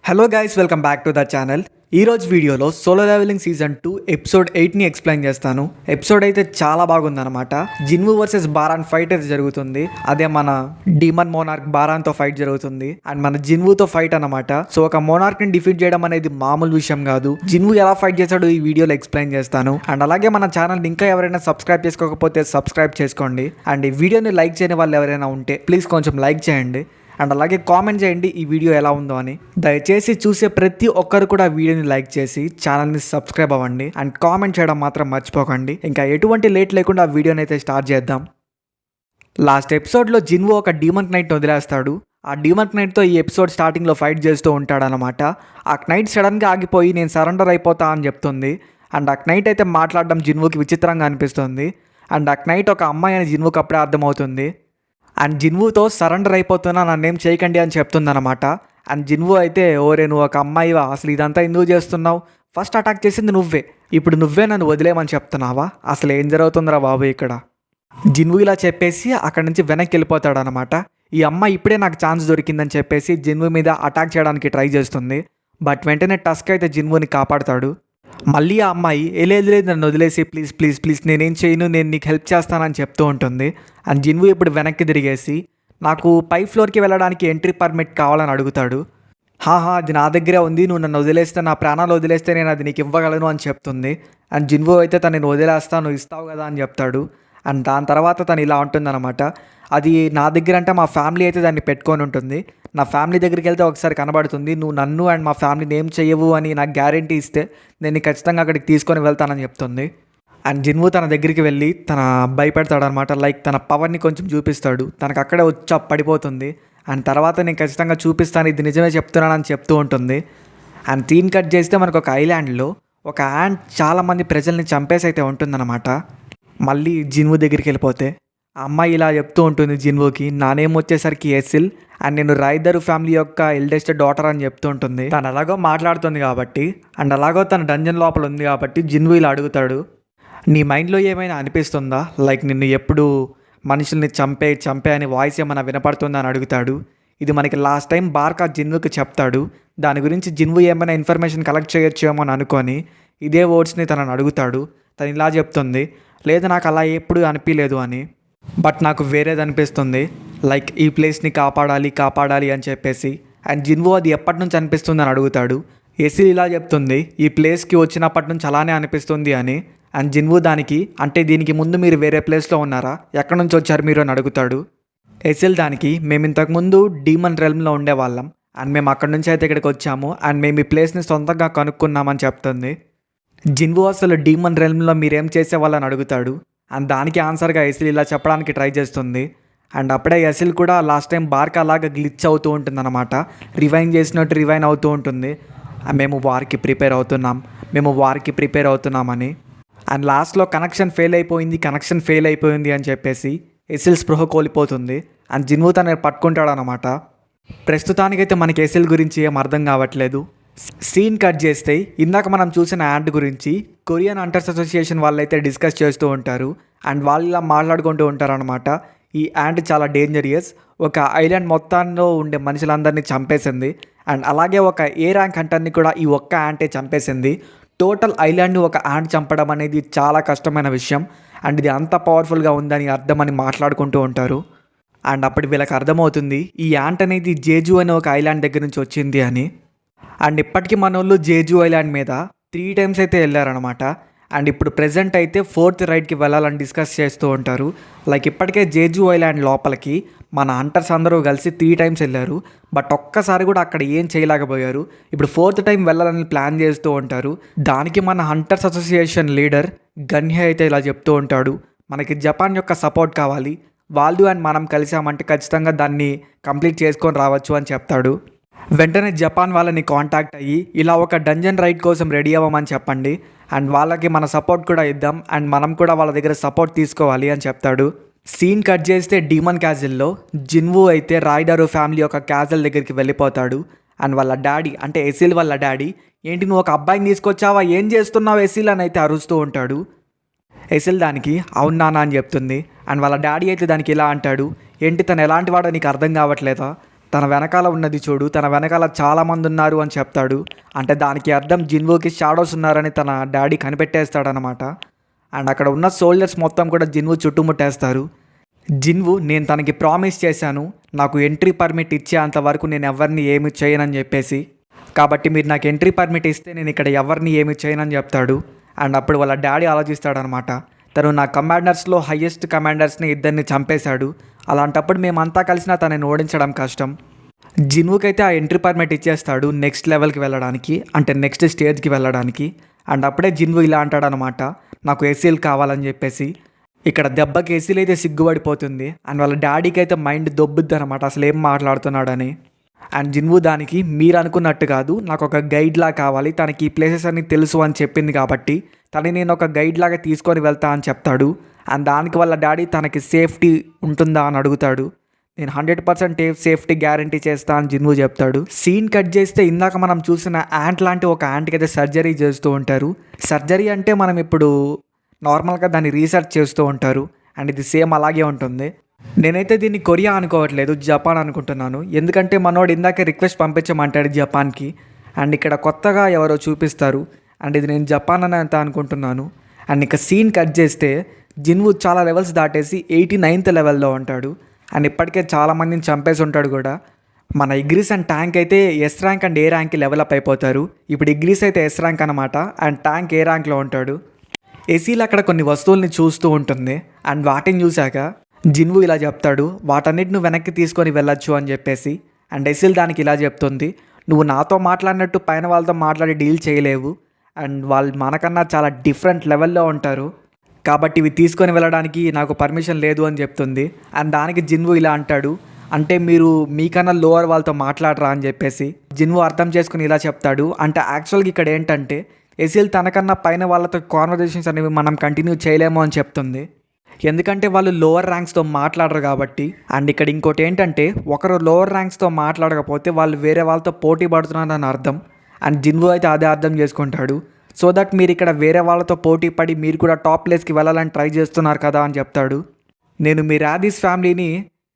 Hello guys, welcome back to the channel. ఈరోజు వీడియోలో Solo Leveling season 2 episode 8ని explain చేస్తాను. ఎపిసోడ్ అయితే చాలా బాగుందన్నమాట. జిన్వు వర్సెస్ బారాన్ ఫైట్ అయితే జరుగుతుంది. అదే మన డీమన్ మోనార్క్ బారాన్తో ఫైట్ జరుగుతుంది అండ్ మన జిన్వుతో ఫైట్ అన్నమాట. సో ఒక మోనార్క్ని డిఫీట్ చేయడం అనేది మామూలు విషయం కాదు. జిన్వు ఎలా ఫైట్ చేశాడో ఈ వీడియోలో ఎక్స్ప్లెయిన్ చేస్తాను. అండ్ అలాగే మన ఛానల్ ఇంకా ఎవరైనా సబ్స్క్రైబ్ చేసుకోకపోతే సబ్స్క్రైబ్ చేసుకోండి. అండ్ ఈ వీడియోని లైక్ చేయని వాళ్ళు ఎవరైనా ఉంటే ప్లీజ్ కొంచెం లైక్ చేయండి. అండ్ అలాగే కామెంట్ చేయండి ఈ వీడియో ఎలా ఉందో అని. దయచేసి చూసే ప్రతి ఒక్కరు కూడా వీడియోని లైక్ చేసి ఛానల్ని సబ్స్క్రైబ్ అవ్వండి అండ్ కామెంట్ చేయడం మాత్రం మర్చిపోకండి. ఇంకా ఎటువంటి లేట్ లేకుండా ఆ వీడియోని అయితే స్టార్ట్ చేద్దాం. లాస్ట్ ఎపిసోడ్లో జిన్వు ఒక డీమన్ నైట్ని వదిలేస్తాడు. ఆ డీమన్ నైట్తో ఈ ఎపిసోడ్ స్టార్టింగ్లో ఫైట్ చేస్తూ ఉంటాడనమాట. ఆ నైట్ సడన్గా ఆగిపోయి నేను సరెండర్ అయిపోతా అని చెప్తుంది. అండ్ ఆ నైట్ అయితే మాట్లాడడం జిన్వుకి విచిత్రంగా అనిపిస్తుంది. అండ్ ఆ నైట్ ఒక అమ్మాయి అని జిన్వుకి అప్పుడే అర్థమవుతుంది. అండ్ జిన్వుతో సరెండర్ అయిపోతున్నా నన్నేం చేయకండి అని చెప్తుందనమాట. అండ్ జిన్వు అయితే ఓరే నువ్వు ఒక అమ్మాయివా, అసలు ఇదంతా ఎందుకు చేస్తున్నావు, ఫస్ట్ అటాక్ చేసింది నువ్వే, ఇప్పుడు నువ్వే నన్ను వదిలేమని చెప్తున్నావా, అసలు ఏం జరుగుతుందిరా బాబు ఇక్కడ. జిన్వు ఇలా చెప్పేసి అక్కడి నుంచి వెనక్కి వెళ్ళిపోతాడనమాట. ఈ అమ్మాయి ఇప్పుడే నాకు ఛాన్స్ దొరికిందని చెప్పేసి జిన్వు మీద అటాక్ చేయడానికి ట్రై చేస్తుంది. బట్ వెంటనే టస్క్ అయితే జిన్వుని కాపాడుతాడు. మళ్ళీ ఆ అమ్మాయి లేదు నన్ను వదిలేసి ప్లీజ్ ప్లీజ్ ప్లీజ్ నేనేం చేయను, నేను నీకు హెల్ప్ చేస్తానని చెప్తూ ఉంటుంది. అండ్ జిన్వు ఇప్పుడు వెనక్కి తిరిగేసి నాకు పై ఫ్లోర్కి వెళ్ళడానికి ఎంట్రీ పర్మిట్ కావాలని అడుగుతాడు. అది నా దగ్గరే ఉంది, నువ్వు నన్ను వదిలేస్తే, నా ప్రాణాలు వదిలేస్తే నేను అది నీకు ఇవ్వగలను అని చెప్తుంది. అండ్ జిన్వు అయితే తను వదిలేస్తా, నువ్వు ఇస్తావు కదా అని చెప్తాడు. అండ్ దాని తర్వాత తను ఇలా ఉంటుందన్నమాట. అది నా దగ్గర అంటే మా ఫ్యామిలీ అయితే దాన్ని పెట్టుకొని ఉంటుంది, నా ఫ్యామిలీ దగ్గరికి వెళ్తే ఒకసారి కనబడుతుంది, నువ్వు నన్ను అండ్ మా ఫ్యామిలీని ఏం చెయ్యవు అని నాకు గ్యారంటీ ఇస్తే నేను ఖచ్చితంగా అక్కడికి తీసుకొని వెళ్తానని చెప్తుంది. అండ్ జిన్వు తన దగ్గరికి వెళ్ళి తన భయపెడతాడనమాట. లైక్ తన పవర్ని కొంచెం చూపిస్తాడు. తనకు అక్కడే వచ్చి పడిపోతుంది. అండ్ తర్వాత నేను ఖచ్చితంగా చూపిస్తాను, ఇది నిజమే చెప్తున్నానని చెప్తూ ఉంటుంది. అండ్ సీన్ కట్ చేస్తే మనకు ఒక ఐలాండ్లో ఒక యాంట్ చాలామంది ప్రజల్ని చంపేసి అయితే ఉంటుందన్నమాట. మళ్ళీ జిన్వు దగ్గరికి వెళ్ళిపోతే ఆ అమ్మాయి ఇలా చెప్తూ ఉంటుంది జిన్వుకి, నా నేమ్ వచ్చేసరికి ఎసిల్ అండ్ నేను రైదర్ ఫ్యామిలీ యొక్క ఎల్డెస్ట్ డాటర్ అని చెప్తూ ఉంటుంది. తను అలాగో మాట్లాడుతుంది కాబట్టి అండ్ అలాగో తన డంజన్ లోపల ఉంది కాబట్టి జిన్వు ఇలా అడుగుతాడు, నీ మైండ్లో ఏమైనా అనిపిస్తుందా, లైక్ నిన్ను ఎప్పుడు మనుషుల్ని చంపే అని వాయిస్ ఏమైనా వినపడుతుందా అని అడుగుతాడు. ఇది మనకి లాస్ట్ టైం బార్కా జిన్వుకి చెప్తాడు. దాని గురించి జిన్వు ఏమైనా ఇన్ఫర్మేషన్ కలెక్ట్ చేయొచ్చేమో అని అనుకొని ఇదే వర్డ్స్ని తనని అడుగుతాడు. తను ఇలా చెప్తుంది, లేదు నాకు అలా ఎప్పుడు అనిపించలేదు అని, బట్ నాకు వేరేది అనిపిస్తుంది, లైక్ ఈ ప్లేస్ని కాపాడాలి అని చెప్పేసి. అండ్ జిన్వు అది ఎప్పటి నుంచి అనిపిస్తుంది అని అడుగుతాడు. ఎసిల్ ఇలా చెప్తుంది, ఈ ప్లేస్కి వచ్చినప్పటి నుంచి అలానే అనిపిస్తుంది అని. అండ్ జిన్వు దానికి, అంటే దీనికి ముందు మీరు వేరే ప్లేస్లో ఉన్నారా, ఎక్కడి నుంచి వచ్చారు మీరు అని అడుగుతాడు. ఎసిల్ దానికి, మేము ఇంతకుముందు డీమన్ రెల్మ్లో ఉండేవాళ్ళం అండ్ మేము అక్కడి నుంచి అయితే ఇక్కడికి వచ్చాము అండ్ మేము ఈ ప్లేస్ని సొంతంగా కనుక్కున్నామని చెప్తుంది. జిన్వు అసలు డీమన్ రెల్మ్లో మీరేం చేసేవాళ్ళని అడుగుతాడు. అండ్ దానికి ఆన్సర్గా ఎసిల్ ఇలా చెప్పడానికి ట్రై చేస్తుంది. అండ్ అప్పుడే ఎసిల్ కూడా లాస్ట్ టైం బార్కా అలాగా గ్లిచ్ అవుతూ ఉంటుందన్నమాట. రివైన్ చేసినట్టు రివైన్ అవుతూ ఉంటుంది, మేము వార్కి ప్రిపేర్ అవుతున్నామని. అండ్ లాస్ట్లో కనెక్షన్ ఫెయిల్ అయిపోయింది అని చెప్పేసి ఎసిల్ స్పృహ కోల్పోతుంది. అండ్ జిన్వు తనని పట్టుకుంటాడనమాట. ప్రస్తుతానికైతే మనకి ఎసిల్ గురించి ఏం అర్థం కావట్లేదు. సీన్ కట్ చేస్తే ఇందాక మనం చూసిన యాంట్ గురించి కొరియన్ హంటర్స్ అసోసియేషన్ వాళ్ళైతే డిస్కస్ చేస్తూ ఉంటారు. అండ్ వాళ్ళు ఇలా మాట్లాడుకుంటూ ఉంటారనమాట. ఈ యాంట్ చాలా డేంజరియస్, ఒక ఐలాండ్ మొత్తంలో ఉండే మనుషులందరినీ చంపేసింది అండ్ అలాగే ఒక ఏ ర్యాంక్ హంటర్ని కూడా ఈ ఒక్క యాంటే చంపేసింది. టోటల్ ఐలాండ్ని ఒక యాంట్ చంపడం అనేది చాలా కష్టమైన విషయం అండ్ ఇది అంత పవర్ఫుల్గా ఉందని అర్థమని మాట్లాడుకుంటూ ఉంటారు. అండ్ అప్పుడు వీళ్ళకి అర్థమవుతుంది ఈ యాంట్ అనేది జేజు అనే ఒక ఐలాండ్ దగ్గర నుంచి వచ్చింది అని. అండ్ ఇప్పటికీ మన వాళ్ళు జేజు ఐలాండ్ మీద 3 times అయితే వెళ్ళారనమాట. అండ్ ఇప్పుడు ప్రెజెంట్ అయితే 4th రైడ్కి వెళ్ళాలని డిస్కస్ చేస్తూ ఉంటారు. లైక్ ఇప్పటికే జేజు ఐలాండ్ లోపలికి మన హంటర్స్ అందరూ కలిసి 3 times వెళ్ళారు, బట్ ఒక్కసారి కూడా అక్కడ ఏం చేయలేకపోయారు. ఇప్పుడు 4th time వెళ్ళాలని ప్లాన్ చేస్తూ ఉంటారు. దానికి మన హంటర్స్ అసోసియేషన్ లీడర్ గన్హే అయితే ఇలా చెప్తూ ఉంటాడు, మనకి జపాన్ యొక్క సపోర్ట్ కావాలి, వాళ్ళు అండ్ మనం కలిసామంటే ఖచ్చితంగా దాన్ని కంప్లీట్ చేసుకొని రావచ్చు అని చెప్తాడు. వెంటనే జపాన్ వాళ్ళని కాంటాక్ట్ అయ్యి ఇలా ఒక డంజన్ రైడ్ కోసం రెడీ అవ్వమని చెప్పండి అండ్ వాళ్ళకి మన సపోర్ట్ కూడా ఇద్దాం అండ్ మనం కూడా వాళ్ళ దగ్గర సపోర్ట్ తీసుకోవాలి అని చెప్తాడు. సీన్ కట్ చేస్తే డీమన్ క్యాజిల్లో జిన్వు అయితే రాయిడరు ఫ్యామిలీ యొక్క క్యాజిల్ దగ్గరికి వెళ్ళిపోతాడు. అండ్ వాళ్ళ డాడీ, అంటే ఎసిల్ వాళ్ళ డాడీ, ఏంటి నువ్వు ఒక అబ్బాయిని తీసుకొచ్చావా, ఏం చేస్తున్నావు ఎసిల్ అని అయితే అరుస్తూ ఉంటాడు. ఎసిల్ దానికి అవును నాన్న అని చెప్తుంది. అండ్ వాళ్ళ డాడీ అయితే దానికి ఇలా అంటాడు, ఏంటి తను ఎలాంటి వాడో నీకు అర్థం కావట్లేదా, తన వెనకాల ఉన్నది చూడు, తన వెనకాల చాలామంది ఉన్నారు అని చెప్తాడు. అంటే దానికి అర్థం జిన్వుకి షాడోస్ ఉన్నారని తన డాడీ కనిపెట్టేస్తాడనమాట. అండ్ అక్కడ ఉన్న సోల్జర్స్ మొత్తం కూడా జిన్వు చుట్టుముట్టేస్తారు. జిన్వు, నేను తనకి ప్రామిస్ చేశాను, నాకు ఎంట్రీ పర్మిట్ ఇచ్చేంత వరకు నేను ఎవరిని ఏమి చేయనని చెప్పేసి, కాబట్టి మీరు నాకు ఎంట్రీ పర్మిట్ ఇస్తే నేను ఇక్కడ ఎవరిని ఏమి చేయనని చెప్తాడు. అండ్ అప్పుడు వాళ్ళ డాడీ ఆలోచిస్తాడనమాట, తను నా కమాండర్స్లో హయ్యెస్ట్ కమాండర్స్ని ఇద్దరిని చంపేశాడు, అలాంటప్పుడు మేమంతా కలిసినా తనని ఓడించడం కష్టం. జిన్వుకైతే ఆ ఎంట్రీ పర్మిట్ ఇచ్చేస్తాడు నెక్స్ట్ లెవెల్కి వెళ్ళడానికి, అంటే నెక్స్ట్ స్టేజ్కి వెళ్ళడానికి. అండ్ అప్పుడే జిన్వు ఇలా అంటాడనమాట, నాకు ఎసీల్ కావాలని చెప్పేసి. ఇక్కడ దెబ్బకి ఎసీల్ అయితే సిగ్గుపడిపోతుంది. అండ్ వాళ్ళ డాడీకి అయితే మైండ్ దొబ్బుద్ది అనమాట, అసలు ఏం మాట్లాడుతున్నాడని. అండ్ జిన్వు దానికి, మీరు అనుకున్నట్టు కాదు, నాకు ఒక గైడ్లా కావాలి, తనకి ఈ ప్లేసెస్ అన్నీ తెలుసు అని చెప్పింది కాబట్టి తనని నేను ఒక గైడ్ లాగా తీసుకొని వెళ్తా అని చెప్తాడు. అండ్ దానికి వాళ్ళ డాడీ తనకి సేఫ్టీ ఉంటుందా అని అడుగుతాడు. నేను 100% సేఫ్టీ గ్యారంటీ చేస్తా అని జిన్వు చెప్తాడు. సీన్ కట్ చేస్తే ఇందాక మనం చూసిన యాంట్ లాంటి ఒక యాంట్కి అయితే సర్జరీ చేస్తూ ఉంటారు. సర్జరీ అంటే మనం ఇప్పుడు నార్మల్గా దాన్ని రీసెర్చ్ చేస్తూ ఉంటారు. అండ్ ఇది సేమ్ అలాగే ఉంటుంది. నేనైతే దీన్ని కొరియా అనుకోవట్లేదు, జపాన్ అనుకుంటున్నాను. ఎందుకంటే మనోడు ఇందాకే రిక్వెస్ట్ పంపించమంటాడు జపాన్కి. అండ్ ఇక్కడ కొత్తగా ఎవరో చూపిస్తారు. అండ్ ఇది నేను జపాన్ అని అంత అనుకుంటున్నాను. అండ్ ఇక సీన్ కట్ చేస్తే జిన్వు చాలా లెవెల్స్ దాటేసి 89th లెవెల్లో ఉంటాడు. అండ్ ఇప్పటికే చాలామందిని చంపేసి ఉంటాడు కూడా. మన ఇగ్రీస్ అండ్ ట్యాంక్ అయితే ఎస్ ర్యాంక్ అండ్ ఏ ర్యాంక్కి లెవెల్ అప్ అయిపోతారు. ఇప్పుడు ఇగ్రీస్ అయితే ఎస్ ర్యాంక్ అనమాట, అండ్ ట్యాంక్ ఏ ర్యాంక్లో ఉంటాడు. ఎసీల్ అక్కడ కొన్ని వస్తువుల్ని చూస్తూ ఉంటుంది. అండ్ వాటిని చూశాక జిన్వు ఇలా చెప్తాడు, వాటన్నిటిని వెనక్కి తీసుకొని వెళ్ళొచ్చు అని చెప్పేసి. అండ్ ఎసీల్ దానికి ఇలా చెప్తుంది, నువ్వు నాతో మాట్లాడినట్టు పైన వాళ్ళతో మాట్లాడి డీల్ చేయలేవు, అండ్ వాళ్ళు మనకన్నా చాలా డిఫరెంట్ లెవెల్లో ఉంటారు, కాబట్టి ఇవి తీసుకొని వెళ్ళడానికి నాకు పర్మిషన్ లేదు అని చెప్తుంది. అండ్ దానికి జిన్వు ఇలా అంటాడు, అంటే మీరు మీకన్నా లోవర్ వాళ్ళతో మాట్లాడరా అని చెప్పేసి. జిన్వు అర్థం చేసుకుని ఇలా చెప్తాడు, అంటే యాక్చువల్గా ఇక్కడ ఏంటంటే ఎసీల్ తనకన్నా పైన వాళ్ళతో కాన్వర్జేషన్స్ అనేవి మనం కంటిన్యూ చేయలేము అని చెప్తుంది. ఎందుకంటే వాళ్ళు లోవర్ ర్యాంక్స్తో మాట్లాడరు కాబట్టి. అండ్ ఇక్కడ ఇంకోటి ఏంటంటే, ఒకరు లోవర్ ర్యాంక్స్తో మాట్లాడకపోతే వాళ్ళు వేరే వాళ్ళతో పోటీ పడుతున్నారని అర్థం. అండ్ జిన్వు అయితే అదే అర్థం చేసుకుంటాడు. సో దట్ మీరు ఇక్కడ వేరే వాళ్ళతో పోటీ పడి మీరు కూడా టాప్ ప్లేస్కి వెళ్ళాలని ట్రై చేస్తున్నారు కదా అని చెప్తాడు. నేను మీ రాధీస్ ఫ్యామిలీని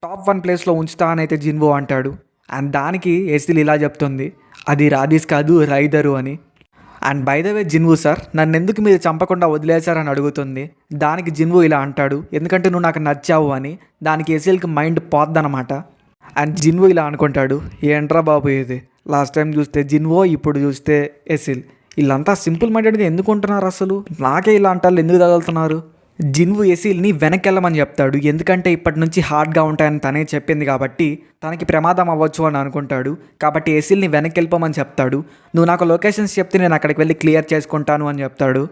టాప్ 1 ప్లేస్లో ఉంచుతా అని అయితే జిన్వు అంటాడు. అండ్ దానికి ఎసీల్ ఇలా చెప్తుంది, అది రాధీస్ కాదు రైదరు అని. And by the way Jinwoo sir, నన్ను ఎందుకు మీరు చంపకుండా వదిలేశారని అడుగుతుంది. దానికి జిన్వు ఇలా అంటాడు, ఎందుకంటే నువ్వు నాకు నచ్చావు అని. దానికి ఎసీల్కి మైండ్ పోద్దనమాట. అండ్ జిన్వు ఇలా అనుకుంటాడు, ఏంట్రా బాబు ఇది, లాస్ట్ టైం చూస్తే జిన్వో, ఇప్పుడు చూస్తే ఎసీల్, వీళ్ళంతా సింపుల్ మైండెడ్గా ఎందుకు ఉంటున్నారు, అసలు నాకే ఇలా అంటారు, ఎందుకు తగులుతున్నారు. జిన్వు ఎసీల్ని వెనక్కి వెళ్ళమని చెప్తాడు, ఎందుకంటే ఇప్పటి నుంచి హార్డ్గా ఉంటాయని తనే చెప్పింది కాబట్టి తనకి ప్రమాదం అవ్వచ్చు అని అనుకుంటాడు. కాబట్టి ఎసీల్ని వెనక్కి వెళ్ళిపోమని చెప్తాడు. నువ్వు నాకు లొకేషన్స్ చెప్తే నేను అక్కడికి వెళ్ళి క్లియర్ చేసుకుంటాను అని చెప్తాడు.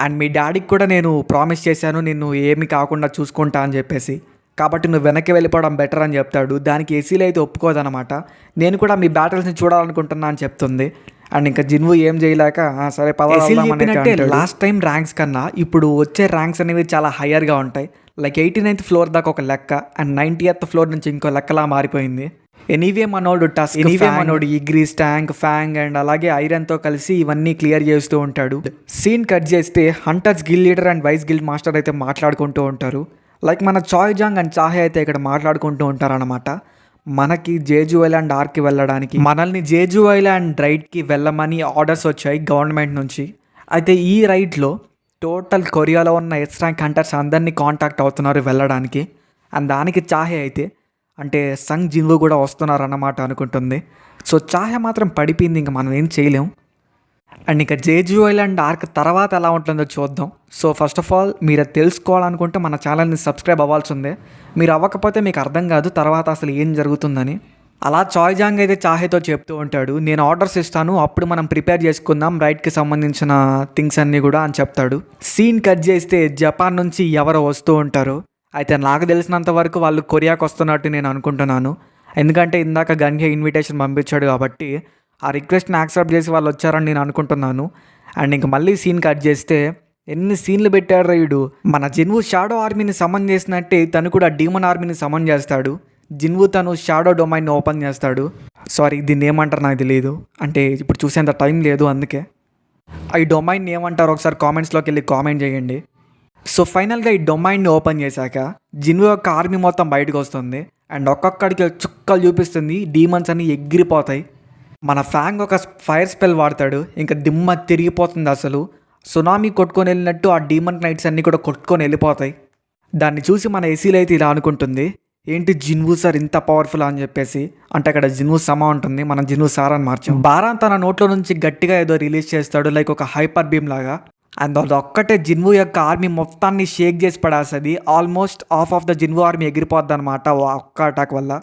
అండ్ మీ డాడీకి కూడా నేను ప్రామిస్ చేశాను, నిన్ను ఏమీ కాకుండా చూసుకుంటా అని చెప్పేసి, కాబట్టి నువ్వు వెనక్కి వెళ్ళిపోవడం బెటర్ అని చెప్తాడు. దానికి ఎసీల్ అయితే ఒప్పుకోదనమాట. నేను కూడా మీ బ్యాటిల్స్ని చూడాలనుకుంటున్నా అని చెప్తుంది. అండ్ ఇంకా జిన్వు ఏం చేయలేక సరే పదవులంటే లాస్ట్ టైం ర్యాంక్స్ కన్నా ఇప్పుడు వచ్చే ర్యాంక్స్ అనేవి చాలా హయ్యర్గా ఉంటాయి. లైక్ 89th ఫ్లోర్ దాకా ఒక లెక్క, అండ్ 90th ఫ్లోర్ నుంచి ఇంకో లెక్కలా మారిపోయింది. ఎనీవే మనోడు టస్క్, ఎనీవే మనోడు ఇగ్రీస్, ట్యాంక్, ఫ్యాంగ్ అండ్ అలాగే ఐరన్తో కలిసి ఇవన్నీ క్లియర్ చేస్తూ ఉంటాడు. సీన్ కట్ చేస్తే hunters guild leader and vice guild master అయితే మాట్లాడుకుంటూ ఉంటారు. లైక్ మన చాయ్ జాంగ్ అండ్ చాహే అయితే ఇక్కడ మాట్లాడుకుంటూ ఉంటారనమాట. మనకి జేజు ఐలాండ్ ఆర్కి వెళ్ళడానికి మనల్ని జేజు ఐలాండ్ రైడ్కి వెళ్ళమని ఆర్డర్స్ వచ్చాయి గవర్నమెంట్ నుంచి. అయితే ఈ రైడ్లో టోటల్ కొరియాలో ఉన్న ఎస్ ర్యాంక్ హంటర్స్ అందరినీ కాంటాక్ట్ అవుతున్నారు వెళ్ళడానికి. అండ్ దానికి చాహే అయితే, అంటే సంగ్ జిన్వు కూడా వస్తున్నారు అన్నమాట అనుకుంటుంది. సో చాహే మాత్రం పడిపోయింది, ఇంకా మనం ఏం చేయలేం. అండ్ ఇక జేజు ఐలాండ్ ఆర్క్ తర్వాత ఎలా ఉంటుందో చూద్దాం. సో ఫస్ట్ ఆఫ్ ఆల్ మీరు అది తెలుసుకోవాలనుకుంటే మన ఛానల్ని సబ్స్క్రైబ్ అవ్వాల్సిందే. మీరు అవ్వకపోతే మీకు అర్థం కాదు తర్వాత అసలు ఏం జరుగుతుందని. అలా చాయ్ జాంగ్ అయితే చాహేతో చెప్తూ ఉంటాడు, నేను ఆర్డర్స్ ఇస్తాను, అప్పుడు మనం ప్రిపేర్ చేసుకుందాం రైడ్కి సంబంధించిన థింగ్స్ అన్నీ కూడా అని చెప్తాడు. సీన్ కట్ చేస్తే జపాన్ నుంచి ఎవరో వస్తూ ఉంటారు. అయితే నాకు తెలిసినంత వరకు వాళ్ళు కొరియాకి వస్తున్నట్టు నేను అనుకుంటున్నాను. ఎందుకంటే ఇందాక గన్హే ఇన్విటేషన్ పంపించాడు కాబట్టి ఆ రిక్వెస్ట్ని యాక్సెప్ట్ చేసి వాళ్ళు వచ్చారని నేను అనుకుంటున్నాను. అండ్ ఇంక మళ్ళీ సీన్ కట్ చేస్తే ఎన్ని సీన్లు పెట్టాడు రైడు. మన జిన్వు షాడో ఆర్మీని సమన్ చేసినట్టే తను కూడా డీమన్ ఆర్మీని సమన్ చేస్తాడు. జిన్వు తను షాడో డొమైన్ని ఓపెన్ చేస్తాడు. సారీ, దీన్ని ఏమంటారు నాకు తెలియదు, అంటే ఇప్పుడు చూసేంత టైం లేదు, అందుకే ఈ డొమైన్ ఏమంటారు ఒకసారి కామెంట్స్లోకి వెళ్ళి కామెంట్ చేయండి. సో ఫైనల్గా ఈ డొమైన్ని ఓపెన్ చేశాక జిన్వు యొక్క ఆర్మీ మొత్తం బయటకు వస్తుంది అండ్ ఒక్కొక్కడికి చుక్కలు చూపిస్తుంది, డీమన్స్ అన్ని ఎగిరిపోతాయి. మన ఫ్యాంగ్ ఒక ఫైర్ స్పెల్ వాడతాడు, ఇంకా దిమ్మ తిరిగిపోతుంది. అసలు సునామీ కొట్టుకొని వెళ్ళినట్టు ఆ డీమన్ నైట్స్ అన్నీ కూడా కొట్టుకొని వెళ్ళిపోతాయి. దాన్ని చూసి మన ఎసీలు అయితే ఇలా అనుకుంటుంది, ఏంటి జిన్వు సార్ ఇంత పవర్ఫుల్ అని చెప్పేసి. అంటే అక్కడ జిన్వు సమా ఉంటుంది, మనం జిన్వు సార్ అని మార్చాం. బారాన్ తన నోట్లో నుంచి గట్టిగా ఏదో రిలీజ్ చేస్తాడు, లైక్ ఒక హైపర్ బీమ్ లాగా. అండ్ అది ఒక్కటే జిన్వు యొక్క ఆర్మీ మొత్తాన్ని షేక్ చేసి పడేస్తుంది. Almost half of the Jinwoo army ఎగిరిపోద్ది అనమాట ఒక్క అటాక్ వల్ల.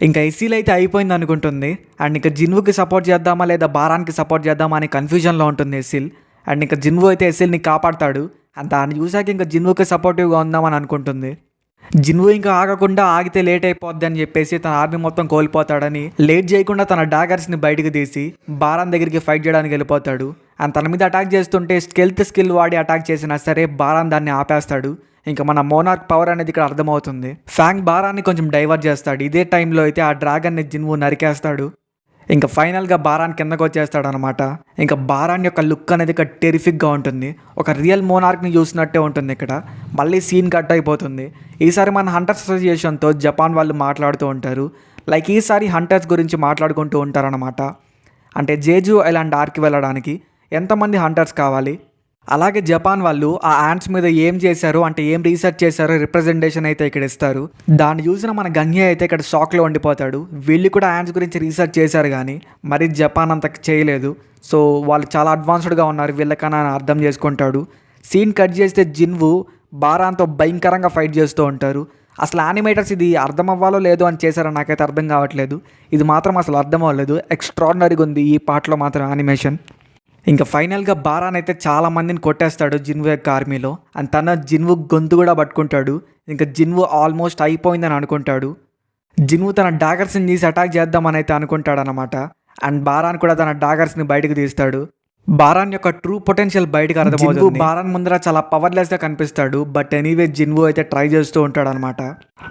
ఇంకా ఎస్సీలు అయితే అయిపోయింది అనుకుంటుంది. అండ్ ఇంకా జిన్వుకి సపోర్ట్ చేద్దామా లేదా బారాన్కి సపోర్ట్ చేద్దామా అనే కన్ఫ్యూజన్లో ఉంటుంది ఎస్సీల్. అండ్ ఇంకా జిన్వు అయితే ఎస్సీల్ని కాపాడతాడు. అండ్ దాన్ని చూసాక ఇంకా జిన్వుకి సపోర్టివ్గా ఉందామని అనుకుంటుంది. జిన్వు ఇంకా ఆగకుండా ఆగితే లేట్ అయిపోద్ది అని చెప్పేసి తన ఆర్మీ మొత్తం కోల్పోతాడని లేట్ చేయకుండా తన డాగర్స్ని బయటకు తీసి బారాన్ దగ్గరికి ఫైట్ చేయడానికి వెళ్ళిపోతాడు. అండ్ తన మీద అటాక్ చేస్తుంటే స్కిల్ వాడి అటాక్ చేసినా సరే బారాన్ దాన్ని ఆపేస్తాడు. ఇంకా మన మోనార్క్ పవర్ అనేది ఇక్కడ అర్థమవుతుంది. ఫ్యాంగ్ బారాన్ని కొంచెం డైవర్ట్ చేస్తాడు. ఇదే టైంలో అయితే ఆ డ్రాగన్ని జిన్వు నరికేస్తాడు. ఇంకా ఫైనల్గా బారాన్ కిందకు వచ్చేస్తాడు అనమాట. ఇంకా బారాన్ యొక్క లుక్ అనేది ఇక్కడ టెరిఫిక్గా ఉంటుంది, ఒక రియల్ మోనార్క్ని చూసినట్టే ఉంటుంది. ఇక్కడ మళ్ళీ సీన్ కట్ అయిపోతుంది. ఈసారి మన హంటర్స్ అసోసియేషన్తో జపాన్ వాళ్ళు మాట్లాడుతూ ఉంటారు. లైక్ ఈసారి హంటర్స్ గురించి మాట్లాడుకుంటూ ఉంటారనమాట. అంటే జేజు ఐలాండ్ ఆర్కి వెళ్ళడానికి ఎంతమంది హంటర్స్ కావాలి, అలాగే జపాన్ వాళ్ళు ఆ యాంట్స్ మీద ఏం చేశారు, అంటే ఏం రీసెర్చ్ చేశారో రిప్రజెంటేషన్ అయితే ఇక్కడ ఇస్తారు. దాన్ని చూసిన మన గన్య అయితే ఇక్కడ షాక్లో ఉండిపోతాడు. వీళ్ళు కూడా యాంట్స్ గురించి రీసెర్చ్ చేశారు కానీ మరి జపాన్ అంత చేయలేదు. సో వాళ్ళు చాలా అడ్వాన్స్డ్గా ఉన్నారు వీళ్ళకన్నా అర్థం చేసుకుంటాడు. సీన్ కట్ చేస్తే జిన్వు బారాన్తో భయంకరంగా ఫైట్ చేస్తూ ఉంటారు. అసలు యానిమేటర్స్ ఇది అర్థం అవ్వాలో లేదో అని చేశారో నాకైతే అర్థం కావట్లేదు. ఇది మాత్రం అసలు అర్థం అవ్వలేదు, ఎక్స్ట్రాడినరీగా ఉంది ఈ పార్ట్లో మాత్రం యానిమేషన్. ఇంకా ఫైనల్గా బారాన్ అయితే చాలా మందిని కొట్టేస్తాడు జిన్వు యొక్క ఆర్మీలో. అండ్ తన జిన్వు గొంతు కూడా పట్టుకుంటాడు. ఇంకా జిన్వు ఆల్మోస్ట్ అయిపోయిందని అనుకుంటాడు. జిన్వు తన డాగర్స్ని తీసి అటాక్ చేద్దామని అయితే అనుకుంటాడు అనమాట. అండ్ బారాన్ కూడా తన డాగర్స్ని బయటకు తీస్తాడు. బారాన్ యొక్క ట్రూ పొటెన్షియల్ బయటకు అర్థమవుతుంది. బారాన్ ముందర చాలా పవర్లెస్గా కనిపిస్తాడు. బట్ ఎనీవే జిన్వు అయితే ట్రై చేస్తూ ఉంటాడు అనమాట.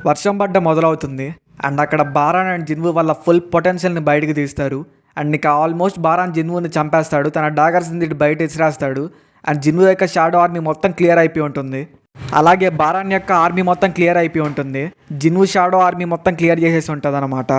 వర్షం పడ్డ మొదలవుతుంది. అండ్ అక్కడ బారాన్ అండ్ జిన్వు వాళ్ళ ఫుల్ పొటెన్షియల్ని బయటకు తీస్తారు. అండ్ ఇక ఆల్మోస్ట్ బారాన్ జిన్వుని చంపేస్తాడు, తన డాగర్స్ని బయట విసిరేస్తాడు. అండ్ జిన్వు యొక్క షాడో ఆర్మీ మొత్తం క్లియర్ అయిపోయి ఉంటుంది. అలాగే బారాన్ యొక్క ఆర్మీ మొత్తం క్లియర్ అయిపోయి ఉంటుంది. జిన్వు షాడో ఆర్మీ మొత్తం క్లియర్ చేసేసి ఉంటుంది అనమాట.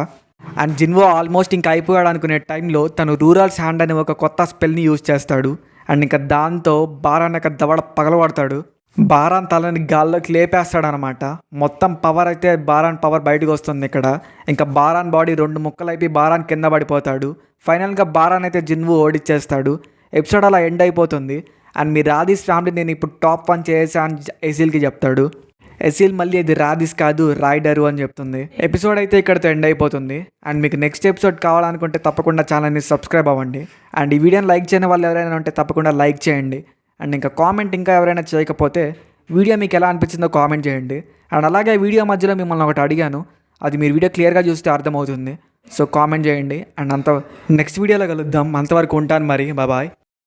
అండ్ జిన్వు ఆల్మోస్ట్ ఇంకా అయిపోయాడు అనుకునే టైంలో తను రూరల్స్ హ్యాండ్ అనే ఒక కొత్త స్పెల్ని యూజ్ చేస్తాడు. అండ్ ఇంకా దాంతో బారాన్ యొక్క దవడ పగలబడతాడు. బారాన్ తలని గాల్లోకి లేపేస్తాడు అనమాట. మొత్తం పవర్ అయితే బారాన్ పవర్ బయటకు వస్తుంది ఇక్కడ. ఇంకా బారాన్ బాడీ 2 ముక్కలు అయిపోయి బారాన్ కింద పడిపోతాడు. ఫైనల్గా బారాన్ అయితే జిన్వు ఓడిచ్చేస్తాడు. ఎపిసోడ్ అలా ఎండ్ అయిపోతుంది. అండ్ మీ రాధీస్ ఫ్యామిలీ నేను ఇప్పుడు టాప్ 1 చేసా అని ఎసీల్కి చెప్తాడు. ఎసీల్ మళ్ళీ ఇది రాధీస్ కాదు రాయిడరు అని చెప్తుంది. ఎపిసోడ్ అయితే ఇక్కడితో ఎండ్ అయిపోతుంది. అండ్ మీకు నెక్స్ట్ ఎపిసోడ్ కావాలనుకుంటే తప్పకుండా ఛానల్ని సబ్స్క్రైబ్ అవ్వండి. అండ్ ఈ వీడియోని లైక్ చేయని వాళ్ళు ఎవరైనా ఉంటే తప్పకుండా లైక్ చేయండి. అండ్ ఇంకా కామెంట్ ఇంకా ఎవరైనా చేయకపోతే వీడియో మీకు ఎలా అనిపించిందో కామెంట్ చేయండి. అండ్ అలాగే వీడియో మధ్యలో మిమ్మల్ని ఒకటి అడిగాను, అది మీరు వీడియో క్లియర్గా చూస్తే అర్థమవుతుంది. సో కామెంట్ చేయండి. అండ్ నెక్స్ట్ వీడియోలో కలుద్దాం. అంతవరకు ఉంటాను మరి, బాయ్.